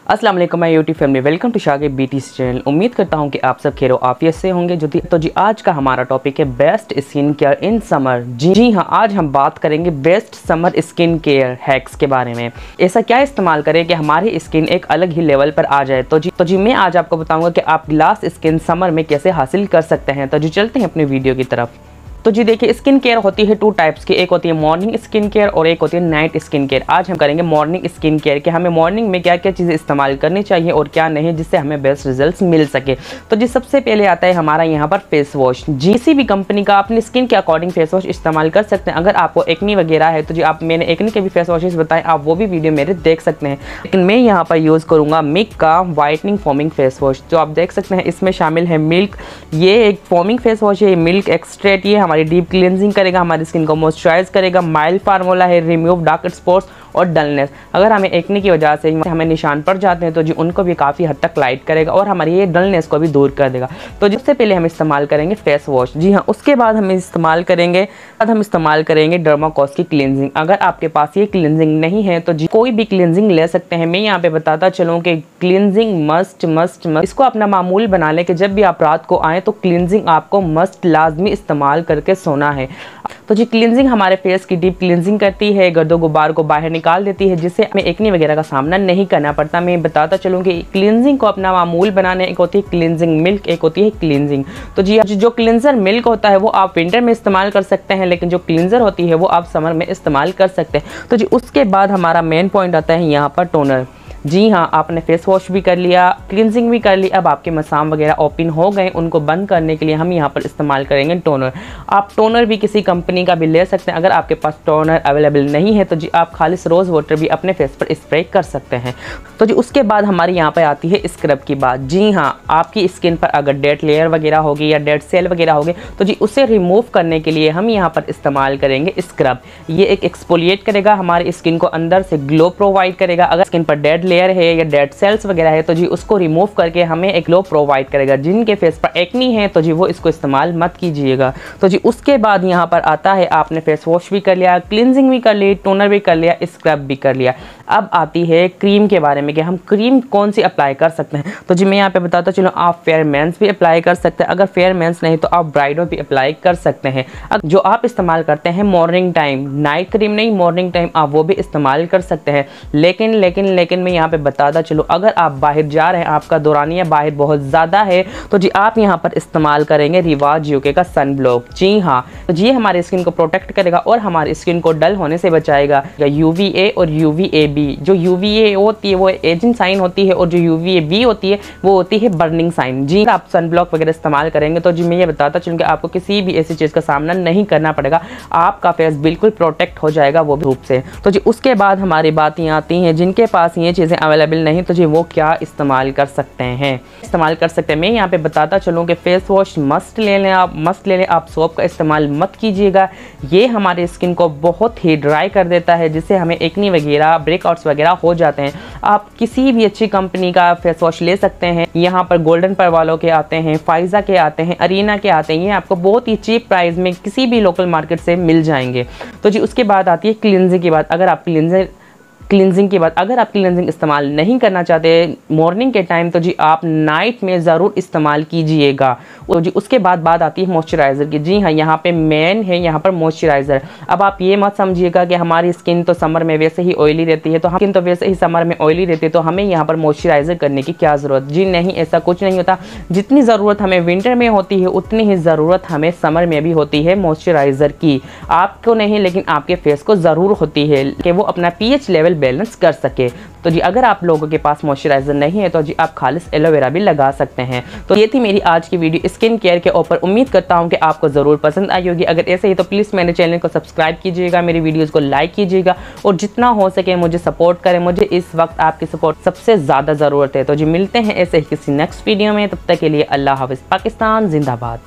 अस्सलाम वालेकुम my YouTube family, welcome to Shagib BT channel. उम्मीद करता हूं कि आप सब खैर आफियत से होंगे। तो जी आज का हमारा टॉपिक है best skin care in summer. जी हाँ, आज हम बात करेंगे best summer skin care hacks के बारे में। ऐसा क्या इस्तेमाल करें कि हमारी स्किन एक अलग ही लेवल पर आ जाए। तो जी मैं आज आपको बताऊँगा कि आप ग्लास स्किन समर में कैसे हासिल कर सकते हैं। तो जी चलते हैं अपनी वीडियो की तरफ। तो जी देखिए, स्किन केयर होती है टू टाइप्स की, एक होती है मॉर्निंग स्किन केयर और एक होती है नाइट स्किन केयर। आज हम करेंगे मॉर्निंग स्किन केयर कि हमें मॉर्निंग में क्या क्या चीज़ें इस्तेमाल करनी चाहिए और क्या नहीं, जिससे हमें बेस्ट रिजल्ट्स मिल सके। तो जी सबसे पहले आता है हमारा यहाँ पर फेस वॉश। जी किसी भी कंपनी का अपनी स्किन के अकॉर्डिंग फेस वॉश इस्तेमाल कर सकते हैं। अगर आपको एक्नी वगैरह है तो जी आप मैंने एक्नी के भी फेस वॉशेस बताएं, आप वो भी वीडियो मेरे देख सकते हैं। लेकिन मैं यहाँ पर यूज़ करूँगा मिक का वाइटनिंग फोमिंग फेस वॉश, जो आप देख सकते हैं। इसमें शामिल है मिल्क, ये एक फोमिंग फेस वॉश है। मिल्क एक्सट्रैक्ट ये हमारी डीप क्लींजिंग करेगा, हमारी स्किन को मॉइस्चराइज करेगा। माइल्ड फार्मूला है, रिमूव डार्क स्पॉट्स और डलनेस। अगर हमें एक्ने की वजह से हमें निशान पड़ जाते हैं तो जी उनको भी काफ़ी हद तक लाइट करेगा और हमारी ये डलनेस को भी दूर कर देगा। तो सबसे पहले हम इस्तेमाल करेंगे फेस वॉश। जी हाँ, उसके बाद हम इस्तेमाल करेंगे डर्माकोस की क्लींजिंग। अगर आपके पास ये क्लींजिंग नहीं है तो जी कोई भी क्लींजिंग ले सकते हैं। मैं यहाँ पे बताता चलूँ कि क्लींजिंग मस्ट इसको अपना मामूल बना लें कि जब भी आप रात को आएँ तो क्लींजिंग आपको मस्ट लाजमी इस्तेमाल करके सोना है। तो जी क्लींजिंग हमारे फेस की डीप क्लींजिंग करती है, गर्दो गुबार को बाहर निकाल देती है, जिससे हमें एक्ने वगैरह का सामना नहीं करना पड़ता। मैं बताता चलूँ कि क्लींजिंग को अपना मामूल बनाने, एक होती है क्लींजिंग मिल्क, एक होती है क्लींजिंग। तो जी जो क्लींजर मिल्क होता है वो आप विंटर में इस्तेमाल कर सकते हैं, लेकिन जो क्लींजर होती है वो आप समर में इस्तेमाल कर सकते हैं। तो जी उसके बाद हमारा मेन पॉइंट आता है यहाँ पर टोनर। जी हाँ, आपने फेस वॉश भी कर लिया, क्लींजिंग भी कर ली, अब आपके मसाम वगैरह ओपन हो गए, उनको बंद करने के लिए हम यहाँ पर इस्तेमाल करेंगे टोनर। आप टोनर भी किसी कंपनी का भी ले सकते हैं। अगर आपके पास टोनर अवेलेबल नहीं है तो जी आप खालिस रोज़ वाटर भी अपने फेस पर स्प्रे कर सकते हैं। तो जी उसके बाद हमारी यहाँ पर आती है स्क्रब की बात। जी हाँ, आपकी स्किन पर अगर डेड लेयर वगैरह होगी या डेड सेल वगैरह होगी तो जी उसे रिमूव करने के लिए हम यहाँ पर इस्तेमाल करेंगे स्क्रब। ये एक एक्सफोलिएट करेगा, हमारी स्किन को अंदर से ग्लो प्रोवाइड करेगा। अगर स्किन पर डेड लेयर है या डेड सेल्स वगैरह है तो जी उसको रिमूव करके हमें एक ग्लो प्रोवाइड करेगा। जिनके फेस पर एक्नी है तो जी वो इसको इस्तेमाल मत कीजिएगा। तो जी उसके बाद यहाँ पर आता है, आपने फेस वॉश भी कर लिया, क्लींजिंग भी कर ली, टोनर भी कर लिया, स्क्रब भी कर लिया। अब आती है क्रीम के बारे में कि हम क्रीम कौन सी अप्लाई कर सकते हैं। तो जी मैं यहाँ पे बताता चलूँ, आप फेयर मेंस भी अप्लाई कर सकते हैं। अगर फेयर मेंस नहीं तो आप ब्राइडो भी अप्लाई कर सकते हैं। अब जो आप इस्तेमाल करते हैं मॉर्निंग टाइम, नाइट क्रीम नहीं, मॉर्निंग टाइम आप वो भी इस्तेमाल कर सकते हैं। लेकिन मैं यहाँ पे बताता चलो, अगर आप बाहर जा रहे हैं, आपका दौरानिया बाहर बहुत ज़्यादा है तो जी आप यहाँ पर इस्तेमाल करेंगे रिवाज यूके का सन ब्लॉक। जी हाँ, तो ये हमारी स्किन को प्रोटेक्ट करेगा और हमारी स्किन को डल होने से बचाएगा। UVA और UVAB, जो UVA होती है वो एजिंग साइन होती है और जो UVAB होती है वो होती है बर्निंग साइन। जी आप सन ब्लॉक वगैरह इस्तेमाल करेंगे तो जी मैं ये बताता चलूँ कि आपको किसी भी ऐसी चीज़ का सामना नहीं करना पड़ेगा, आपका फेस बिल्कुल प्रोटेक्ट हो जाएगा वो धूप से। तो जी उसके बाद हमारी बातें आती हैं जिनके पास ये चीज़ें अवेलेबल नहीं तो जी वो क्या इस्तेमाल कर सकते हैं। मैं यहाँ पे बताता चलूँ कि फेस वॉश मस्ट ले लें आप सोप का इस्तेमाल मत कीजिएगा। ये हमारे स्किन को बहुत ही ड्राई कर देता है, जिससे हमें एक्नी वगैरह ब्रेकआउट्स वगैरह हो जाते हैं। आप किसी भी अच्छी कंपनी का फेस वॉश ले सकते हैं। यहाँ पर गोल्डन पर वालों के आते हैं, फाइजा के आते हैं, अरीना के आते हैं। ये आपको बहुत ही चीप प्राइस में किसी भी लोकल मार्केट से मिल जाएंगे। तो जी उसके बाद आती है क्लींजिंग की बात। अगर आप क्लींजिंग इस्तेमाल नहीं करना चाहते मॉर्निंग के टाइम तो जी आप नाइट में ज़रूर इस्तेमाल कीजिएगा। और जी उसके बाद बात आती है मॉइस्चराइज़र की। जी हाँ, यहाँ पे मेन है यहाँ पर मॉइस्चराइज़र। अब आप ये मत समझिएगा कि हमारी स्किन तो समर में वैसे ही ऑयली रहती है, तो स्किन तो वैसे ही समर में ऑयली रहती है तो हमें यहाँ पर मॉइस्चराइज़र करने की क्या ज़रूरत। जी नहीं, ऐसा कुछ नहीं होता। जितनी ज़रूरत हमें विंटर में होती है उतनी ही ज़रूरत हमें समर में भी होती है मॉइस्चराइज़र की। आपको नहीं लेकिन आपके फेस को ज़रूर होती है कि वो अपना pH लेवल बैलेंस कर सके। तो जी अगर आप लोगों के पास मॉइस्चराइज़र नहीं है तो जी आप खालिस एलोवेरा भी लगा सकते हैं। तो ये थी मेरी आज की वीडियो स्किन केयर के ऊपर। उम्मीद करता हूँ कि आपको ज़रूर पसंद आई होगी। अगर ऐसे ही तो प्लीज़ मेरे चैनल को सब्सक्राइब कीजिएगा, मेरी वीडियोज़ को लाइक कीजिएगा और जितना हो सके मुझे सपोर्ट करें। मुझे इस वक्त आपकी सपोर्ट सबसे ज़्यादा ज़रूरत है। तो जी मिलते हैं ऐसे ही किसी नेक्स्ट वीडियो में, तब तक के लिए अल्लाह हाफ़िज़। पाकिस्तान जिंदाबाद।